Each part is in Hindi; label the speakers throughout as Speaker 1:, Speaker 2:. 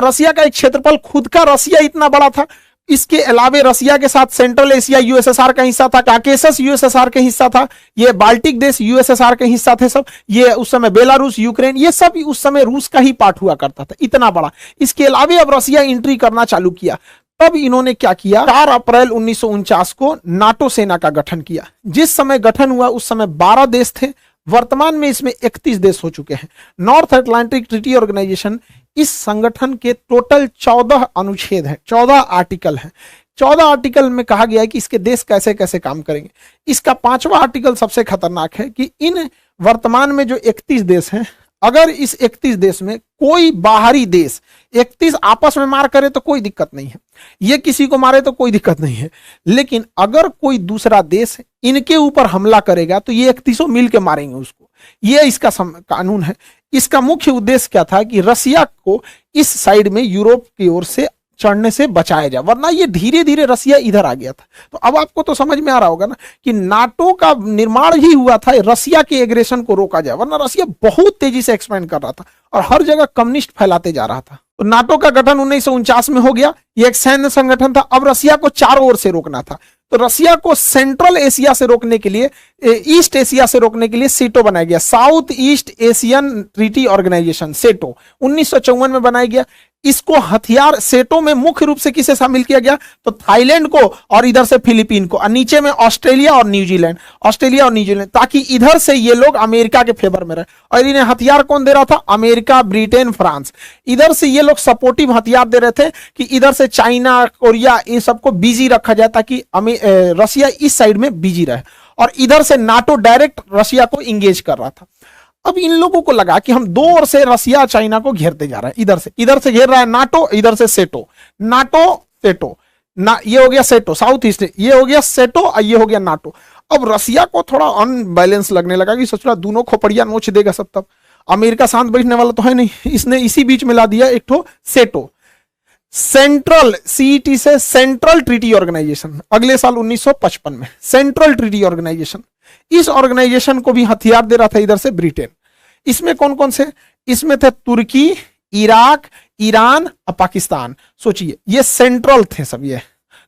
Speaker 1: रसिया का एक क्षेत्रफल खुद का रसिया इतना बड़ा था, इसके अलावे रसिया के साथ सेंट्रल एशिया यूएसएसआर का हिस्सा था, काकेसस यूएसएसआर का हिस्सा था, ये बाल्टिक देश यूएसएसआर के हिस्सा थे सब, ये उस समय बेलारूस, यूक्रेन, ये सब उस समय रूस का ही पार्ट हुआ करता था, इतना बड़ा। इसके अलावे अब रसिया एंट्री करना चालू किया। तब इन्होंने क्या किया, 4 अप्रैल 1949 को नाटो सेना का गठन किया। जिस समय गठन हुआ उस समय 12 देश थे, वर्तमान में इसमें 31 देश हो चुके हैं। नॉर्थ अटलांटिक ट्रीटी ऑर्गेनाइजेशन, इस संगठन के टोटल 14 अनुच्छेद हैं, 14 आर्टिकल हैं। 14 आर्टिकल में कहा गया है कि इसके देश कैसे कैसे काम करेंगे। इसका 5वां आर्टिकल सबसे खतरनाक है कि इन वर्तमान में जो 31 देश हैं, अगर इस 31 देश में कोई बाहरी देश 31 आपस में मार करे तो कोई दिक्कत नहीं है, ये किसी को मारे तो कोई दिक्कत नहीं है, लेकिन अगर कोई दूसरा देश इनके ऊपर हमला करेगा तो ये 31 मिल के मारेंगे उसको। ये इसका कानून है। इसका मुख्य उद्देश्य क्या था कि रसिया को इस साइड में यूरोप की ओर से चढ़ने से बचाया जाए, वरना ये धीरे धीरे रसिया इधर आ गया था। तो अब आपको तो समझ में आ रहा होगा ना कि नाटो का निर्माण ही हुआ था रसिया के एग्रेशन को रोका जाए, वरना रसिया बहुत तेजी से एक्सपेंड कर रहा था और हर जगह कम्युनिस्ट फैलाते जा रहा था। तो नाटो का गठन 1949 में हो गया। ये एक सैन्य संगठन था। अब रसिया को चारों ओर से रोकना था, तो रसिया को सेंट्रल एशिया से रोकने के लिए, ईस्ट एशिया से रोकने के लिए सेटो बनाया गया, South East Asian Treaty Organization, SEATO 1954 में बनाया गया। इसको हथियार, सेटो में मुख्य रूप से किसे शामिल किया गया, तो थाईलैंड को और इधर से फिलीपीन को, और नीचे में ऑस्ट्रेलिया और न्यूजीलैंड, ताकि इधर से ये लोग अमेरिका के फेवर में रहे। और इन्हें हथियार कौन दे रहा था, अमेरिका, ब्रिटेन, फ्रांस। इधर से ये लोग सपोर्टिव हथियार दे रहे थे कि इधर से चाइना, कोरिया, इन सबको बिजी रखा जाए ताकि रसिया इस साइड में बिजी रहे, और इधर से नाटो डायरेक्ट रसिया को इंगेज कर रहा था। अब इन लोगों को लगा कि हम दो ओर से रसिया चाइना को घेरते जा रहे हैं, इधर से घेर रहा है नाटो, इधर से सेटो, नाटो सेटो ना, ये हो गया सेटो साउथ ईस्ट, ये हो गया सेटो और ये हो गया नाटो। अब रसिया को थोड़ा अनबैलेंस लगने लगा कि सोच रहा दोनों खोपड़िया नोच देगा सब। तब अमेरिका शांत बैठने वाला तो है नहीं, इसने इसी बीच में ला दिया एक ठो सेटो, सेंट्रल, सीईटी से सेंट्रल ट्रीटी ऑर्गेनाइजेशन, अगले साल 1955 में सेंट्रल ट्रीटी ऑर्गेनाइजेशन। इस ऑर्गेनाइजेशन को भी हथियार दे रहा था इधर से ब्रिटेन। इसमें कौन कौन से, इसमें थे तुर्की, इराक, ईरान और पाकिस्तान। सोचिए ये सेंट्रल थे सब।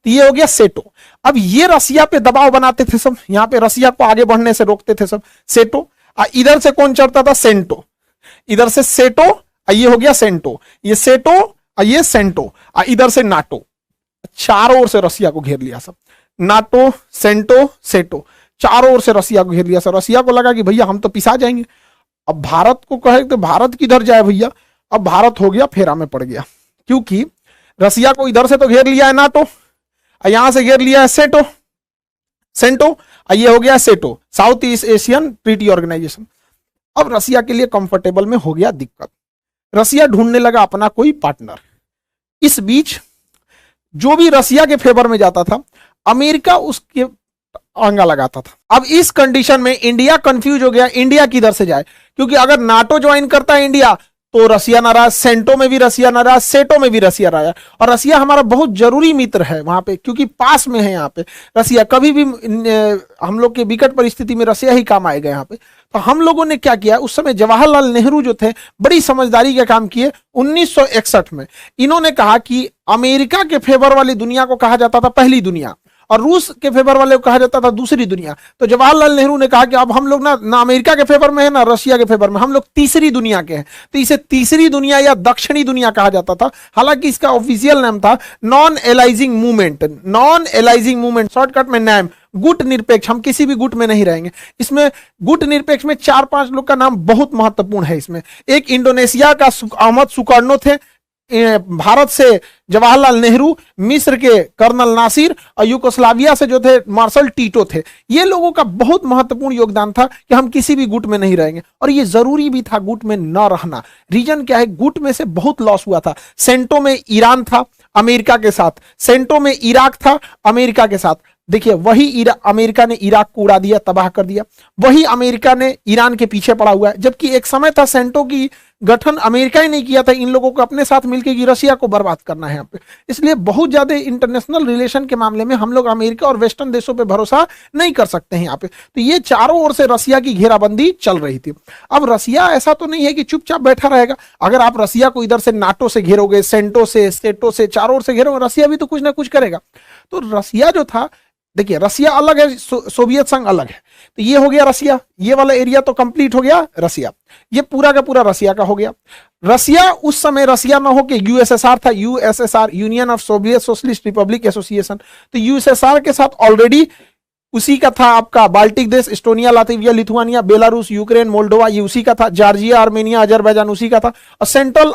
Speaker 1: तो ये हो गया सेटो। अब ये रसिया पे दबाव बनाते थे सब, यहां पे रसिया को आगे बढ़ने से रोकते थे सब, सेटो। इधर से कौन चढ़ता था, सेंटो, इधर से सेटो, ये हो गया सेंटो, ये सेटो, ये सेंटो, इधर से नाटो। चारों ओर से रसिया को घेर लिया सब, नाटो, सेंटो, सेटो, चारों ओर से रसिया को घेर लिया सब। रसिया को लगा कि भैया हम तो पिसा जाएंगे। अब भारत को कहे तो भारत किधर जाए भैया, अब भारत हो गया फेरा में पड़ गया, क्योंकि रसिया को इधर से तो घेर लिया है नाटो, यहां से घेर लिया है सेटो, सेंटो, ये हो गया SEATO, South East Asian Treaty Organization. अब रसिया के लिए कंफर्टेबल में हो गया दिक्कत, रसिया ढूंढने लगा अपना कोई पार्टनर। इस बीच जो भी रसिया के फेवर में जाता था, अमेरिका उसके आंगा लगाता था। अब इस कंडीशन में इंडिया कंफ्यूज हो गया, इंडिया किधर से जाए, क्योंकि अगर नाटो ज्वाइन करता है इंडिया तो रसिया नाराज, सेंटो में भी रसिया नाराज, सेटो में भी रसिया नाराज। और रसिया हमारा बहुत जरूरी मित्र है वहां पे, क्योंकि पास में है यहाँ पे रसिया, कभी भी हम लोग के विकट परिस्थिति में रसिया ही काम आएगा यहाँ पे। तो हम लोगों ने क्या किया, उस समय जवाहरलाल नेहरू जो थे बड़ी समझदारी का काम किए। 1961 में इन्होंने कहा कि अमेरिका के फेवर वाली दुनिया को कहा जाता था पहली दुनिया, और रूस के फेवर वाले को कहा जाता था दूसरी दुनिया। तो जवाहरलाल नेहरू ने कहा कि अब हम लोग ना अमेरिका के फेवर में है ना रसिया के फेवर में, हम लोग तीसरी दुनिया के हैं। तो इसे तीसरी दुनिया या दक्षिणी दुनिया कहा जाता था। हालांकि इसका ऑफिशियल नाम था non aliasing movement, non aliasing movement, shortcut में नाम गुट निरपेक्ष। हम किसी भी गुट में नहीं रहेंगे। इसमें गुट निरपेक्ष में 4-5 लोग का नाम बहुत महत्वपूर्ण है। इसमें एक इंडोनेशिया का अहमद सुकार्नो थे, भारत से जवाहरलाल नेहरू, मिस्र के कर्नल नासिर और यूगोस्लाविया से जो थे मार्शल टीटो थे। ये लोगों का बहुत महत्वपूर्ण योगदान था कि हम किसी भी गुट में नहीं रहेंगे, और ये जरूरी भी था गुट में न रहना। रीजन क्या है, गुट में से बहुत लॉस हुआ था। सेंटो में ईरान था अमेरिका के साथ, सेंटो में इराक था अमेरिका के साथ। देखिए वही अमेरिका ने इराक को उड़ा दिया, तबाह कर दिया। वही अमेरिका ने ईरान के पीछे पड़ा हुआ है। जबकि एक समय था सेंटो की गठन अमेरिका ही नहीं किया था, इन लोगों को अपने साथ मिलकर कि रसिया को बर्बाद करना है यहाँ पे। इसलिए बहुत ज्यादा इंटरनेशनल रिलेशन के मामले में हम लोग अमेरिका और वेस्टर्न देशों पे भरोसा नहीं कर सकते हैं यहाँ पे। तो ये चारों ओर से रसिया की घेराबंदी चल रही थी। अब रसिया ऐसा तो नहीं है कि चुपचाप बैठा रहेगा। अगर आप रसिया को इधर से नाटो से घेरोगे, सेंटो से, स्टेटो से, चारों ओर से घेरोगे, रसिया भी तो कुछ ना कुछ करेगा। तो रसिया जो था, देखिए रसिया अलग है, सोवियत संघ अलग है। तो ये हो गया रसिया, ये वाला एरिया तो कंप्लीट हो गया रसिया, ये पूरा का पूरा रसिया का हो गया। रसिया उस समय रसिया ना हो के यूएसएसआर था, USSR, union of Soviet socialist Republic association. तो यूएसएसआर के साथ ऑलरेडी उसी का था आपका बाल्टिक देश, Estonia, Latvia, Lithuania, Belarus, Ukraine, Moldova, ये उसी का था। जॉर्जिया, आर्मेनिया, अजरबैजान उसी का था। और सेंट्रल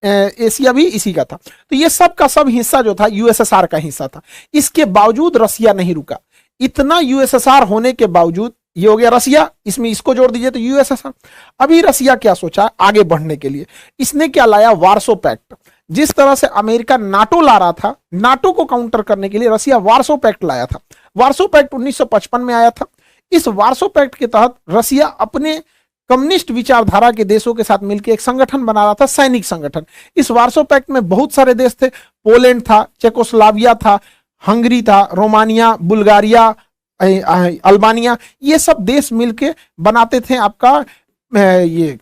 Speaker 1: एशिया भी इसी का था। तो ये सब का सब हिस्सा जो था यूएसएसआर का हिस्सा था। इसके बावजूद रसिया नहीं रुका। इतना यूएसएसआर होने के बावजूद, ये हो गया रसिया, इसमें इसको जोड़ दीजिए तो यूएसएसआर। अभी रसिया क्या सोचा आगे बढ़ने के लिए, इसने क्या लाया, वार्सो पैक्ट। जिस तरह से अमेरिका नाटो ला रहा था, नाटो को काउंटर करने के लिए रसिया वार्सो पैक्ट लाया था। वार्सो पैक्ट 1955 में आया था। इस वार्सो पैक्ट के तहत रसिया अपने कम्युनिस्ट विचारधारा के देशों के साथ मिलकर एक संगठन बना रहा था, सैनिक संगठन। इस वार्सो पैक्ट में बहुत सारे देश थे, पोलैंड था, चेकोस्लोवाकिया था, हंगरी था, रोमानिया, बुल्गारिया, अल्बानिया, ये सब देश मिलके बनाते थे आपका ये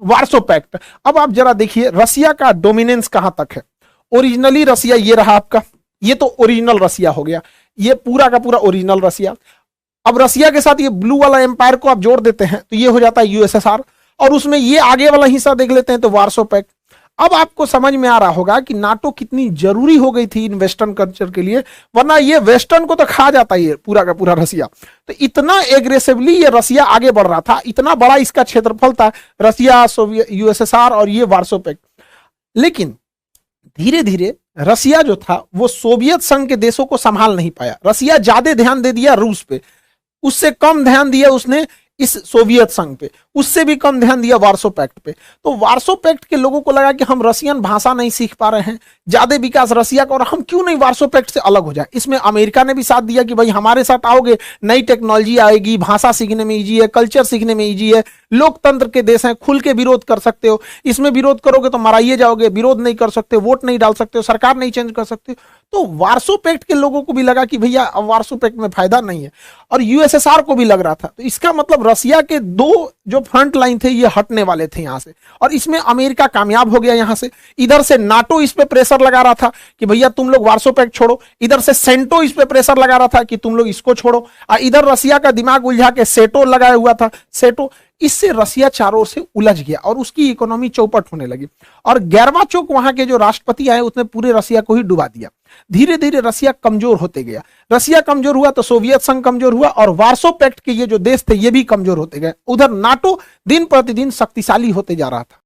Speaker 1: वार्सो पैक्ट। अब आप जरा देखिए रसिया का डोमिनेंस कहां तक है। ओरिजिनली रसिया ये रहा आपका, ये तो ओरिजिनल रसिया हो गया, ये पूरा का पूरा ओरिजिनल रसिया। अब रसिया के साथ ये ब्लू वाला एम्पायर को आप जोड़ देते हैं तो ये हो जाता है यूएसएसआर, और उसमें ये आगे वाला हिस्सा देख लेते हैं तो वार्सो पैक्ट। अब आपको समझ में आ रहा होगा कि नाटो कितनी जरूरी हो गई थी इन वेस्टर्न कल्चर के लिए, वरना ये वेस्टर्न को तो खा जाता है ये पूरा का पूरा रसिया। तो इतना एग्रेसिवली ये रसिया आगे बढ़ रहा था, इतना बड़ा इसका क्षेत्रफल था, रसिया, सोवियत, यूएसएसआर और ये वार्सो पैक्ट। लेकिन धीरे धीरे रसिया जो था वो सोवियत संघ के देशों को संभाल नहीं पाया। रसिया ज्यादा ध्यान दे दिया रूस पे, उससे कम ध्यान दिया उसने इस सोवियत संघ पे, उससे भी कम ध्यान दिया वार्सो पैक्ट पे। तो वार्सो पैक्ट के लोगों को लगा कि हम रसियन भाषा नहीं सीख पा रहे हैं, ज्यादा विकास रसिया का, और हम क्यों नहीं वार्सो पैक्ट से अलग हो जाए। इसमें अमेरिका ने भी साथ दिया कि भाई हमारे साथ आओगे, नई टेक्नोलॉजी आएगी, भाषा सीखने में इजी है, कल्चर सीखने में इजी है, लोकतंत्र के देश हैं, खुल के विरोध कर सकते हो, इसमें विरोध करोगे तो मराइए जाओगे, विरोध नहीं कर सकते, वोट नहीं डाल सकते हो, सरकार नहीं चेंज कर सकते। तो वार्सो पैक्ट के लोगों को भी लगा कि भैया अब वार्सो पैक्ट में फायदा नहीं है, और यूएसएसआर को भी लग रहा था। तो इसका मतलब रसिया के दो जो फ्रंट लाइन थे ये हटने वाले थे यहां से, और इसमें अमेरिका कामयाब हो गया। यहां से इधर से नाटो इस पे प्रेशर लगा रहा था कि भैया तुम लोग वार्सो पैक्ट छोड़ो, इधर से सेंटो इस पे प्रेशर लगा रहा था कि तुम लोग इसको छोड़ो, और इधर रसिया का दिमाग उलझा के सेटो लगाया हुआ था, सेटो। इससे रसिया चारों ओर से उलझ गया और उसकी इकोनॉमी चौपट होने लगी, और गैरवाचोक वहां के जो राष्ट्रपति आए उसने पूरे रसिया को ही डुबा दिया। धीरे धीरे रसिया कमजोर होते गया। रसिया कमजोर हुआ तो सोवियत संघ कमजोर हुआ, और वार्सो पैक्ट के ये जो देश थे ये भी कमजोर होते गए। उधर नाटो दिन प्रतिदिन शक्तिशाली होते जा रहा था।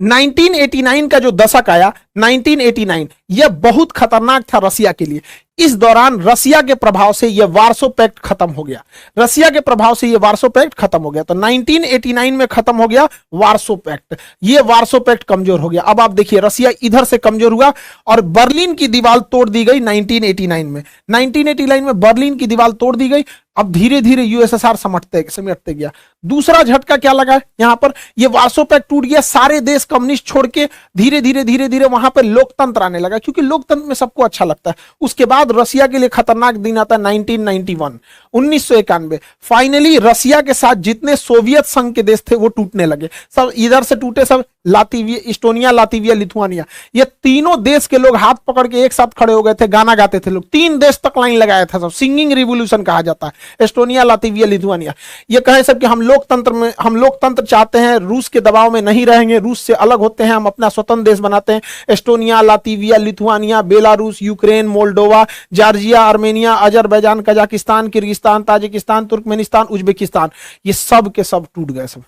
Speaker 1: 1989 का जो दशक आया, 1989, यह बहुत खतरनाक था रसिया के लिए। इस दौरान रसिया के प्रभाव से यह वार्सो पैक्ट खत्म हो गया, रसिया के प्रभाव से यह वार्सो पैक्ट खत्म हो गया। तो 1989 में खत्म हो गया वार्सो पैक्ट, यह वार्सो पैक्ट कमजोर हो गया। अब आप देखिए रसिया इधर से कमजोर हुआ और बर्लिन की दीवार तोड़ दी गई 1989 में। 1989 में बर्लिन की दीवार तोड़ दी गई। अब धीरे धीरे यूएसएसआर समेटते गया। दूसरा झटका क्या लगा यहां पर, यह वार्सो पैक्ट टूट गया, सारे देश कम्युनिस्ट छोड़ के धीरे धीरे वहां पर लोकतंत्र आने लगा, क्योंकि लोकतंत्र में सबको अच्छा लगता है। उसके बाद रसिया के लिए खतरनाक दिन आता है 1991, 1991। फाइनली रसिया के साथ जितने सोवियत संघ के देश थे वो टूटने लगे। सब इधर से टूटे, सब लातविया, एस्टोनिया, लातविया, लिथुआनिया, ये तीनों देश के लोग हाथ पकड़ के एक साथ खड़े हो गए थे, गाना गाते थे लोग। 3 देश तक लाइन लगाया था, सब सिंगिंग रिवॉल्यूशन कहा जाता है। एस्टोनिया, लातविया, लिथुआनिया ये कहे सब कि हम लोकतंत्र चाहते हैं, रूस के दबाव में नहीं रहेंगे, रूस से अलग होते हैं, हम अपना स्वतंत्र देश बनाते हैं। Estonia, Latvia, Lithuania, Belarus, Ukraine, Moldova, Georgia, Armenia, Azerbaijan, Kazakhstan, Kyrgyzstan, Tajikistan, Turkmenistan, Uzbekistan, ये सब के सब टूट गए सब,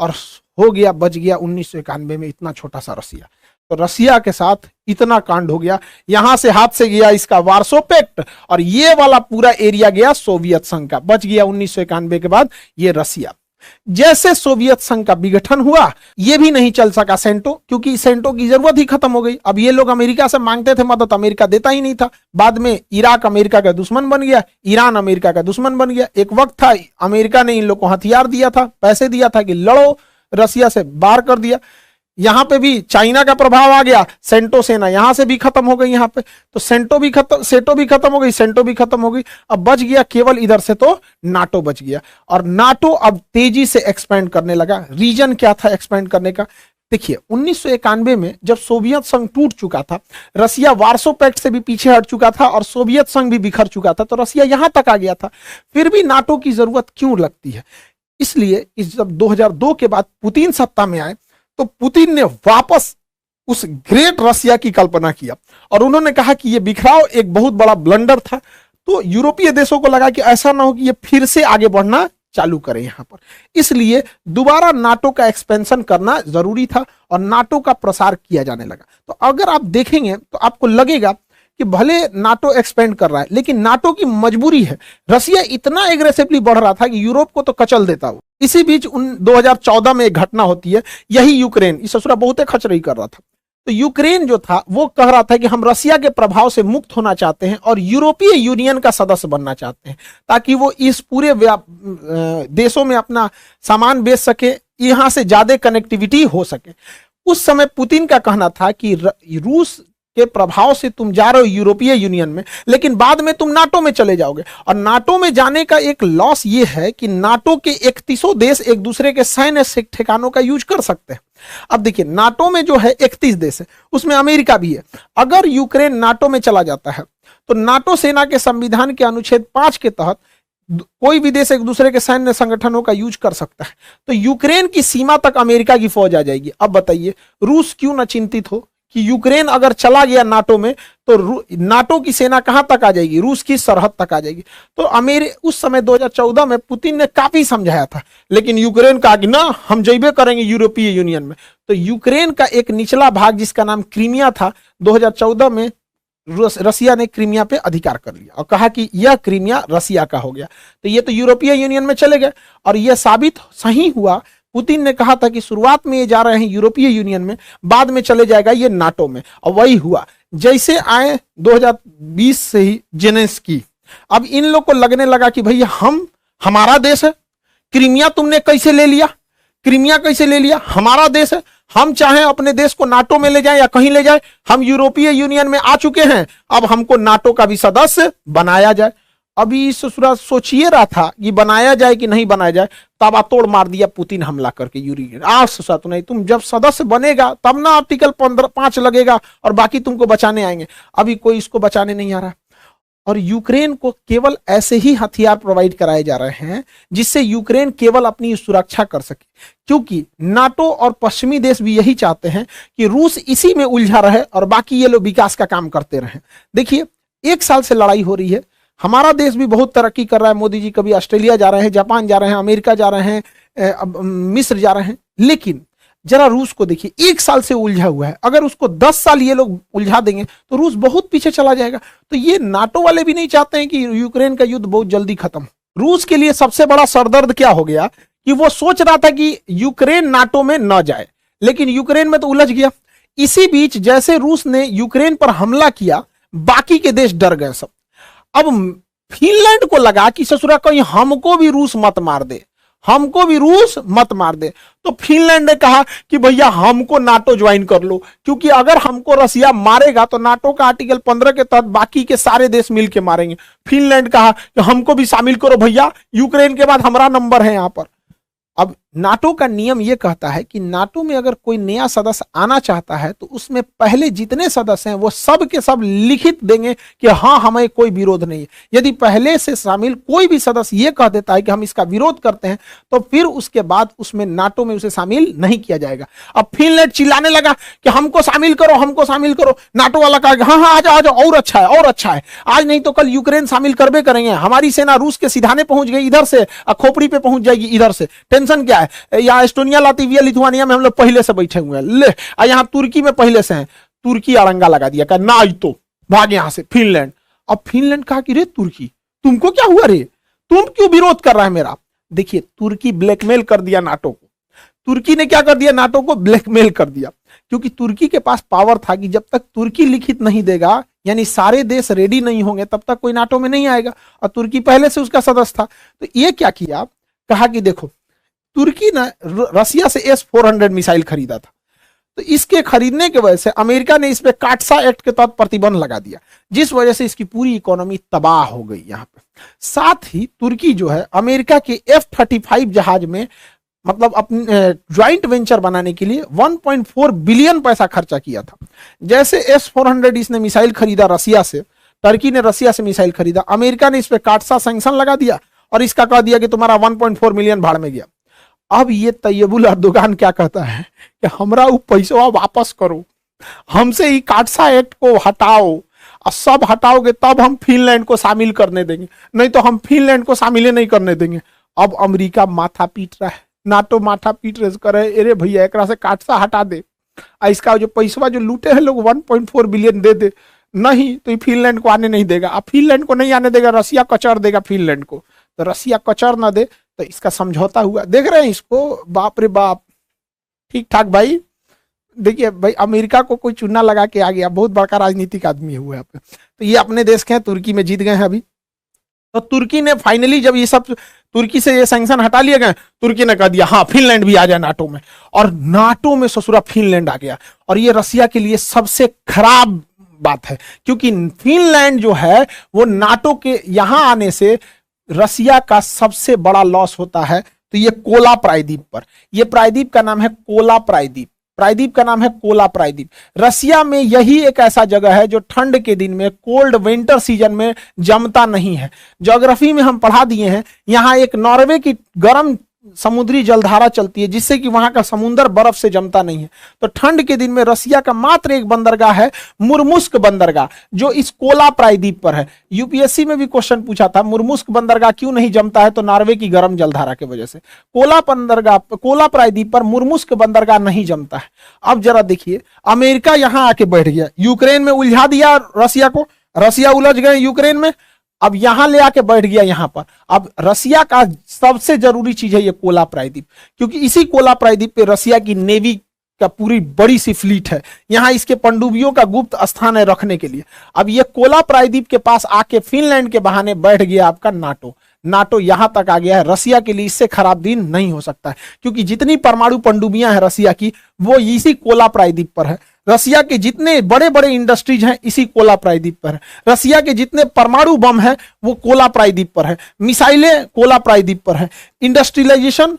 Speaker 1: और हो गया, बच गया 1991 में इतना छोटा सा रसिया। तो रसिया के साथ इतना कांड हो गया, यहां से हाथ से गया इसका वार्सो पैक्ट, और ये वाला पूरा एरिया गया सोवियत संघ का, बच गया 1991 के बाद ये रसिया। जैसे सोवियत संघ का विघटन हुआ, ये भी नहीं चल सका सेंटो, क्योंकि सेंटो की जरूरत ही खत्म हो गई। अब ये लोग अमेरिका से मांगते थे मदद, अमेरिका देता ही नहीं था। बाद में इराक अमेरिका का दुश्मन बन गया, ईरान अमेरिका का दुश्मन बन गया। एक वक्त था अमेरिका ने इन लोग को हथियार दिया था, पैसे दिया था कि लड़ो, रसिया से बाहर कर दिया। यहां पे भी चाइना का प्रभाव आ गया, सेंटो सेना यहां से भी खत्म हो गई, यहां पे तो सेंटो भी खत्म हो गई, सेंटो भी खत्म हो गई। अब बच गया केवल इधर से तो नाटो बच गया, और नाटो अब तेजी से एक्सपेंड करने लगा। रीजन क्या था एक्सपेंड करने का? देखिए 1991 में जब सोवियत संघ टूट चुका था, रसिया वार्सो पैक्ट से भी पीछे हट चुका था और सोवियत संघ भी बिखर चुका था, तो रसिया यहां तक आ गया था। फिर भी नाटो की जरूरत क्यों लगती है? इसलिए जब 2002 के बाद पुतिन सत्ता में आए तो पुतिन ने वापस उस ग्रेट रसिया की कल्पना किया और उन्होंने कहा कि यह बिखराव एक बहुत बड़ा ब्लंडर था। तो यूरोपीय देशों को लगा कि ऐसा ना हो कि ये फिर से आगे बढ़ना चालू करें यहां पर, इसलिए दोबारा नाटो का एक्सपेंशन करना जरूरी था और नाटो का प्रसार किया जाने लगा। तो अगर आप देखेंगे तो आपको लगेगा कि भले नाटो एक्सपेंड कर रहा है, लेकिन नाटो की मजबूरी है। रसिया इतना एग्रेसिवली बढ़ रहा था कि यूरोप को तो कचल देता हो। इसी बीच 2014 में एक घटना होती है, यही यूक्रेन, इस ससुरा बहुत खचरई कर रहा था। तो यूक्रेन जो था वो कह रहा था कि हम रसिया के प्रभाव से मुक्त होना चाहते हैं और यूरोपीय यूनियन का सदस्य बनना चाहते हैं, ताकि वो इस पूरे देशों में अपना सामान बेच सके, यहां से ज्यादा कनेक्टिविटी हो सके। उस समय पुतिन का कहना था कि रूस के प्रभाव से तुम जा रहे हो यूरोपीय यूनियन में, लेकिन बाद में तुम नाटो में चले जाओगे, और नाटो में जाने का एक लॉस ये है कि नाटो के 31 देश एक दूसरे के सैन्य ठिकानों का यूज कर सकते हैं। अब देखिए नाटो में जो है 31 देश है, उसमें अमेरिका भी है। अगर यूक्रेन नाटो में चला जाता है तो नाटो सेना के संविधान के अनुच्छेद 5 के तहत कोई भी देश एक दूसरे के सैन्य संगठनों का यूज कर सकता है। तो यूक्रेन की सीमा तक अमेरिका की फौज आ जाएगी। अब बताइए रूस क्यों ना चिंतित हो कि यूक्रेन अगर चला गया नाटो में तो नाटो की सेना कहां तक आ जाएगी? रूस की सरहद तक आ जाएगी। तो उस समय 2014 में पुतिन ने काफी समझाया था, लेकिन यूक्रेन कहा कि ना हम जइबे करेंगे यूरोपीय यूनियन में। तो यूक्रेन का एक निचला भाग जिसका नाम क्रीमिया था, 2014 में रसिया ने क्रीमिया पे अधिकार कर लिया और कहा कि यह क्रीमिया रसिया का हो गया। तो ये तो यूरोपीय यूनियन में चले गए और यह साबित सही हुआ। पुतिन ने कहा था कि शुरुआत में ये जा रहे हैं यूरोपीय यूनियन में, बाद में चले जाएगा ये नाटो में, और वही हुआ। जैसे आए 2020 से ही जेलेंस्की, अब इन लोग को लगने लगा कि भैया हमारा देश है, क्रीमिया तुमने कैसे ले लिया? क्रीमिया कैसे ले लिया? हमारा देश है, हम चाहे अपने देश को नाटो में ले जाएं या कहीं ले जाएं, हम यूरोपीय यूनियन में आ चुके हैं, अब हमको नाटो का भी सदस्य बनाया जाए। अभी ससुरा सोचिए रहा था कि बनाया जाए कि नहीं बनाया जाए, तब तोड़ मार दिया पुतिन हमला करके यूक्रेन। ससुरा तो नहीं, तुम जब सदस्य बनेगा तब ना आर्टिकल 5 लगेगा और बाकी तुमको बचाने आएंगे। अभी कोई इसको बचाने नहीं आ रहा, और यूक्रेन को केवल ऐसे ही हथियार प्रोवाइड कराए जा रहे हैं जिससे यूक्रेन केवल अपनी सुरक्षा कर सके, क्योंकि नाटो और पश्चिमी देश भी यही चाहते हैं कि रूस इसी में उलझा रहे और बाकी ये लोग विकास का काम करते रहें। देखिए 1 साल से लड़ाई हो रही है, हमारा देश भी बहुत तरक्की कर रहा है। मोदी जी कभी ऑस्ट्रेलिया जा रहे हैं, जापान जा रहे हैं, अमेरिका जा रहे हैं, मिस्र जा रहे हैं, लेकिन जरा रूस को देखिए 1 साल से उलझा हुआ है। अगर उसको 10 साल ये लोग उलझा देंगे तो रूस बहुत पीछे चला जाएगा। तो ये नाटो वाले भी नहीं चाहते हैं कि यूक्रेन का युद्ध बहुत जल्दी खत्म हो। रूस के लिए सबसे बड़ा सरदर्द क्या हो गया कि वो सोच रहा था कि यूक्रेन नाटो में न जाए, लेकिन यूक्रेन में तो उलझ गया। इसी बीच जैसे रूस ने यूक्रेन पर हमला किया, बाकी के देश डर गए सब। अब फिनलैंड को लगा कि ससुरा कहीं हमको भी रूस मत मार दे, हमको भी रूस मत मार दे। तो फिनलैंड ने कहा कि भैया हमको नाटो ज्वाइन कर लो, क्योंकि अगर हमको रसिया मारेगा तो नाटो का आर्टिकल 15 के तहत बाकी के सारे देश मिलके मारेंगे। फिनलैंड कहा कि हमको भी शामिल करो भैया, यूक्रेन के बाद हमारा नंबर है यहां पर। अब नाटो का नियम यह कहता है कि नाटो में अगर कोई नया सदस्य आना चाहता है तो उसमें पहले जितने सदस्य हैं वो सब के सब लिखित देंगे कि हाँ हमें कोई विरोध नहीं है। यदि पहले से शामिल कोई भी सदस्य ये कह देता है कि हम इसका विरोध करते हैं तो फिर उसके बाद उसमें नाटो में उसे शामिल नहीं किया जाएगा। अब फिनलैंड चिल्लाने लगा कि हमको शामिल करो, हमको शामिल करो। नाटो वाला कहा हाँ हाँ आ जाओ आ जाओ, और अच्छा है और अच्छा है, आज नहीं तो कल यूक्रेन शामिल करबे करेंगे। हमारी सेना रूस के सिधाने पहुंच गई इधर से, खोपड़ी पे पहुंच जाएगी इधर से, टेंशन क्या है। यहाँ एस्टोनिया, लातविया, लिथुआनिया में हम लोग पहले से बैठे हुए हैं, ले यहाँ तुर्की में पहले से हैं। तुर्की अड़ंगा लगा दिया, कहा ना आज तो भाग यहां से फिनलैंड। अब फिनलैंड कहा कि रे तुर्की तुमको क्या हुआ रे, तुम क्यों विरोध कर रहा है मेरा। देखिए तुर्की ब्लैकमेल कर दिया नाटो को। तुर्की ने क्या कर दिया, नाटो को ब्लैकमेल कर दिया, क्योंकि तुर्की के पास पावर था कि जब तक तुर्की लिखित नहीं देगा, यानी सारे देश रेडी नहीं होंगे, तब तक कोई नाटो में नहीं आएगा। और तुर्की पहले से उसका सदस्य था। तो ये क्या किया, कहा कि देखो तुर्की ने रसिया से S-400 मिसाइल खरीदा था। तो इसके खरीदने की वजह से अमेरिका ने इस पे काटसा एक्ट के तहत प्रतिबंध लगा दिया, जिस वजह से इसकी पूरी इकोनॉमी तबाह हो गई यहाँ पे। साथ ही तुर्की जो है अमेरिका के F-35 जहाज में मतलब अपने ज्वाइंट वेंचर बनाने के लिए 1.4 बिलियन पैसा खर्चा किया था। जैसे S-400 इसने मिसाइल खरीदा रसिया से, टर्की ने रसिया से मिसाइल खरीदा, अमेरिका ने इस पे काटसा सैंक्शन लगा दिया और इसका कह दिया कि तुम्हारा 1.4 मिलियन भाड़ में गया। अब ये तैयबुल अर्दोगान क्या कहता है कि हमरा वो पैसा वापस करो, हमसे ही काटसा एक्ट को हटाओ, और सब हटाओगे तब हम फिनलैंड को शामिल करने देंगे, नहीं तो हम फिनलैंड को शामिल नहीं करने देंगे। अब अमेरिका माथा पीट रहा है, नाटो माथा पीट रहे करे, अरे भैया एक से काटसा हटा दे, इसका जो पैसा जो लूटे हैं लोग 1.4 बिलियन दे दे, नहीं तो फिनलैंड को आने नहीं देगा। अब फिनलैंड को नहीं आने देगा, रसिया कचर देगा फिनलैंड को, तो रसिया कचर ना दे तो इसका समझौता हुआ। देख रहे हैं इसको, बाप रे बाप, ठीक ठाक भाई। देखिए भाई, अमेरिका को कोई चुना लगा के आ गया, बहुत बड़का राजनीतिक आदमी हुआ यहाँ पे। तो ये अपने देश के हैं, तुर्की में जीत गए हैं अभी। तो तुर्की ने फाइनली जब ये सब तुर्की से ये सैंक्शन हटा लिए गए, तुर्की ने कह दिया हाँ फिनलैंड भी आ जाए नाटो में, और नाटो में ससुरा फिनलैंड आ गया। और ये रसिया के लिए सबसे खराब बात है, क्योंकि फिनलैंड जो है वो नाटो के यहां आने से रसिया का सबसे बड़ा लॉस होता है। तो ये कोला प्रायद्वीप पर, ये प्रायद्वीप का नाम है कोला प्रायद्वीप, प्रायद्वीप का नाम है कोला प्रायद्वीप। रसिया में यही एक ऐसा जगह है जो ठंड के दिन में, कोल्ड विंटर सीजन में जमता नहीं है। ज्योग्राफी में हम पढ़ा दिए हैं, यहाँ एक नॉर्वे की गर्म समुद्री जलधारा चलती है, जिससे कि वहां का समुद्र बर्फ से जमता नहीं है। तो ठंड के दिन में रसिया का मात्र एक बंदरगाह है, मुर्मुस्क बंदरगाह, जो इस कोला प्रायद्वीप पर है। यूपीएससी में भी क्वेश्चन पूछा था, मुर्मुस्क बंदरगाह क्यों नहीं जमता है, तो नॉर्वे की गर्म जलधारा की वजह से। कोला बंदरगाह, कोला प्रायद्वीप पर मुर्मुस्क बंदरगाह नहीं जमता है। अब जरा देखिए, अमेरिका यहां आके बैठ गया, यूक्रेन में उलझा दिया रसिया को, रसिया उलझ गए यूक्रेन में, अब यहां ले आके बैठ गया यहां पर। अब रसिया का सबसे जरूरी चीज है ये कोला प्रायद्वीप, क्योंकि इसी कोला प्रायद्वीप पे रसिया की नेवी का पूरी बड़ी सी फ्लीट है, यहां इसके पनडुब्बियों का गुप्त स्थान है रखने के लिए। अब ये कोला प्रायद्वीप के पास आके फिनलैंड के बहाने बैठ गया आपका नाटो, नाटो यहां तक आ गया है। रसिया के लिए इससे खराब दिन नहीं हो सकता है, क्योंकि जितनी परमाणु पनडुब्बियां हैं रसिया की, वो इसी कोला प्रायद्वीप पर है। रसिया के जितने बड़े बड़े इंडस्ट्रीज हैं इसी कोला प्रायद्वीप पर है। रसिया के जितने परमाणु बम हैं वो कोला प्रायद्वीप पर है, मिसाइलें कोला प्रायद्वीप पर है, इंडस्ट्रियलाइजेशन,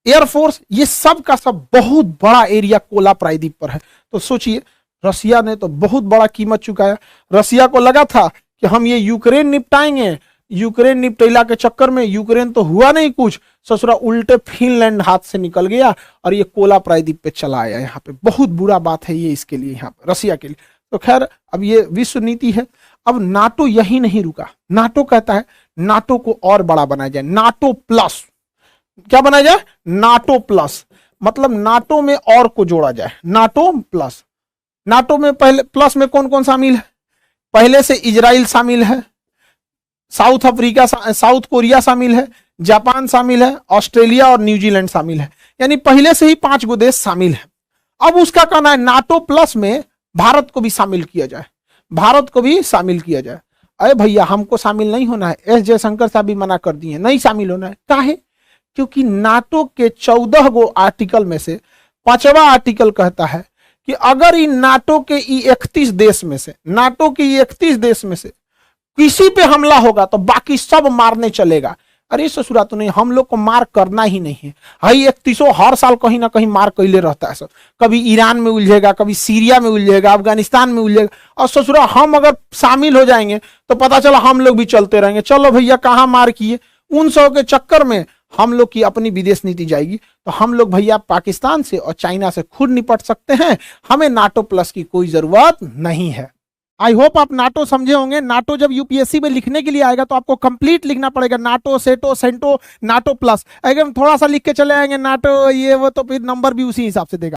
Speaker 1: एयरफोर्स, ये सब का सब बहुत बड़ा एरिया कोला प्रायद्वीप पर है। तो सोचिए, रसिया ने तो बहुत बड़ा कीमत चुकाया। रसिया को लगा था कि हम ये यूक्रेन निपटाएंगे, यूक्रेन निपटेला के चक्कर में यूक्रेन तो हुआ नहीं कुछ, ससुरा उल्टे फिनलैंड हाथ से निकल गया और ये कोला प्रायद्वीप पे चला आया। यहाँ पे बहुत बुरा बात है ये इसके लिए, यहाँ पे रसिया के लिए। तो खैर, अब ये विश्व नीति है। अब नाटो यही नहीं रुका, नाटो कहता है नाटो को और बड़ा बनाया जाए, नाटो प्लस। क्या बनाया जाए? नाटो प्लस, मतलब नाटो में और को जोड़ा जाए, नाटो प्लस। नाटो में पहले प्लस में कौन कौन शामिल है? पहले से इजराइल शामिल है, साउथ अफ्रीका, साउथ कोरिया शामिल है, जापान शामिल है, ऑस्ट्रेलिया और न्यूजीलैंड शामिल है, यानी पहले से ही 5 गो देश शामिल है। अब उसका कहना है नाटो प्लस में भारत को भी शामिल किया जाए, भारत को भी शामिल किया जाए। अरे भैया, हमको शामिल नहीं होना है, एस जयशंकर साहब भी मना कर दिए, नहीं शामिल होना है। काहे? क्योंकि नाटो के 14 गो आर्टिकल में से 5वां आर्टिकल कहता है कि अगर इन नाटो के 31 देश में से, नाटो के 31 देश में से किसी पे हमला होगा तो बाकी सब मारने चलेगा। अरे ससुरा, तो नहीं, हम लोग को मार करना ही नहीं है। हाई 31 हर साल कहीं ना कहीं मार कैले रहता है सब, कभी ईरान में उलझेगा, कभी सीरिया में उलझेगा, अफगानिस्तान में उलझेगा। और ससुरा, हम अगर शामिल हो जाएंगे तो पता चला हम लोग भी चलते रहेंगे, चलो भैया कहाँ मार किए। उन सब के चक्कर में हम लोग की अपनी विदेश नीति जाएगी। तो हम लोग भैया पाकिस्तान से और चाइना से खुद निपट सकते हैं, हमें नाटो प्लस की कोई जरूरत नहीं है। आई होप आप नाटो समझे होंगे। नाटो जब यूपीएससी में लिखने के लिए आएगा तो आपको कंप्लीट लिखना पड़ेगा, नाटो, सेटो, सेंटो, नाटो प्लस। अगर हम थोड़ा सा लिख के चले आएंगे नाटो ये वो, तो फिर नंबर भी उसी हिसाब से देगा।